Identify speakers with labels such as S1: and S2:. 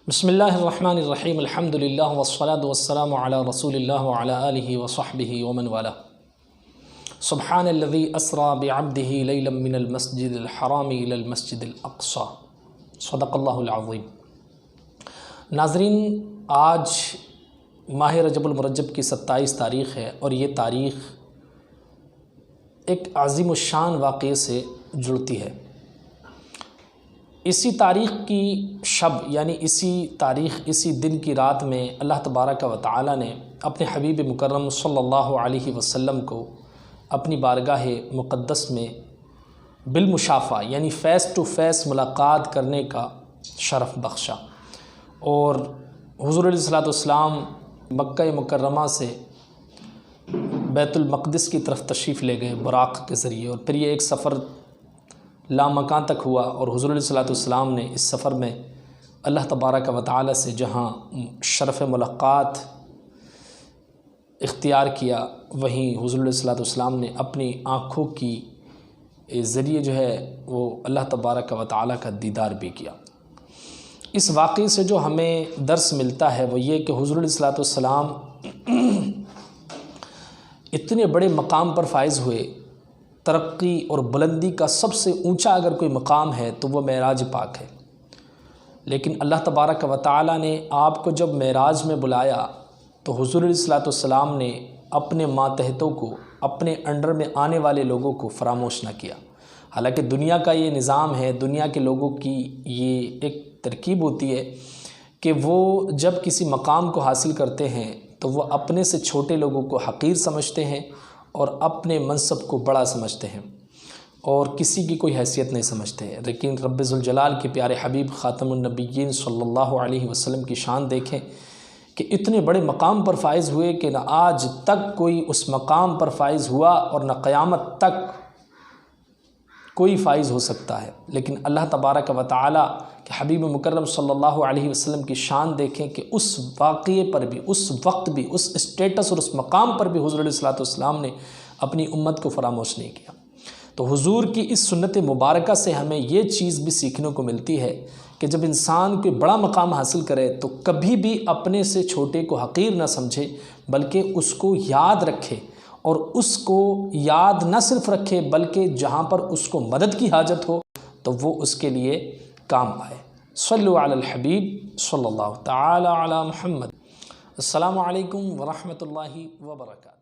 S1: بسم اللہ الرحمن الرحیم الحمد للہ والصلاة والسلام علی رسول اللہ وعلی آلہ وصحبہ ومن والہ سبحان الذی اسری بعبدہ لیلا من المسجد الحرام الی المسجد الاقصی صدق اللہ العظیم۔ ناظرین، آج ماہ رجب المرجب کی 27 تاریخ ہے اور یہ تاریخ ایک عظیم الشان واقعے سے جڑتی ہے۔ اسی تاریخ کی شب یعنی اسی دن کی رات میں اللہ تبارک و تعالی نے اپنے حبیب مکرم صلی اللہ علیہ وسلم کو اپنی بارگاہ مقدس میں بالمشافہ یعنی فیس ٹو فیس ملاقات کرنے کا شرف بخشا، اور حضور علیہ الصلوۃ والسلام مکہ مکرمہ سے بیت المقدس کی طرف تشریف لے گئے براق کے ذریعے، اور پھر یہ ایک سفر لامکان تک ہوا، اور حضور علیہ الصلوۃ والسلام نے اس سفر میں اللہ تبارک و تعالی سے جہاں شرف ملاقات اختیار کیا، وہیں حضور علیہ الصلوۃ والسلام نے اپنی آنکھوں کی ذریعے جو ہے وہ اللہ تبارک و تعالی کا دیدار بھی کیا۔ اس واقعے سے جو ہمیں درس ملتا ہے وہ یہ کہ حضور علیہ الصلوۃ والسلام اتنے بڑے مقام پر فائز ہوئے۔ ترقی اور بلندی کا سب سے اونچا اگر کوئی مقام ہے تو وہ معراج پاک ہے، لیکن اللہ تبارک و تعالی نے آپ کو جب معراج میں بلایا تو حضور علیہ الصلوۃ والسلام نے اپنے ماتحتوں کو، اپنے انڈر میں آنے والے لوگوں کو فراموش نہ کیا۔ حالانکہ دنیا کا یہ نظام ہے، دنیا کے لوگوں کی یہ ایک ترکیب ہوتی ہے کہ وہ جب کسی مقام کو حاصل کرتے ہیں تو وہ اپنے سے چھوٹے لوگوں کو حقیر سمجھتے ہیں اور اپنے منصب کو بڑا سمجھتے ہیں اور کسی کی کوئی حیثیت نہیں سمجھتے ہیں۔ لیکن رب ذوالجلال کے پیارے حبیب خاتم النبیین صلی اللہ علیہ وسلم کی شان دیکھیں کہ اتنے بڑے مقام پر فائز ہوئے کہ نہ آج تک کوئی اس مقام پر فائز ہوا اور نہ قیامت تک کوئی فائز ہو سکتا ہے۔ لیکن اللہ تبارک و تعالی کہ حبیب مکرم صلی اللہ علیہ وسلم کی شان دیکھیں کہ اس واقعے پر بھی، اس وقت بھی، اس اسٹیٹس اور اس مقام پر بھی حضور علیہ الصلوۃ والسلام نے اپنی امت کو فراموش نہیں کیا۔ تو حضور کی اس سنت مبارکہ سے ہمیں یہ چیز بھی سیکھنے کو ملتی ہے کہ جب انسان کوئی بڑا مقام حاصل کرے تو کبھی بھی اپنے سے چھوٹے کو حقیر نہ سمجھے، بلکہ اس کو یاد رکھے، اور اس کو یاد نہ صرف رکھے بلکہ جہاں پر اس کو مدد کی حاجت ہو تو وہ اس کے لیے کام آئے۔ صلو علی الحبیب صلی اللہ تعالی علی محمد۔ السلام علیکم ورحمۃ اللہ وبرکاتہ۔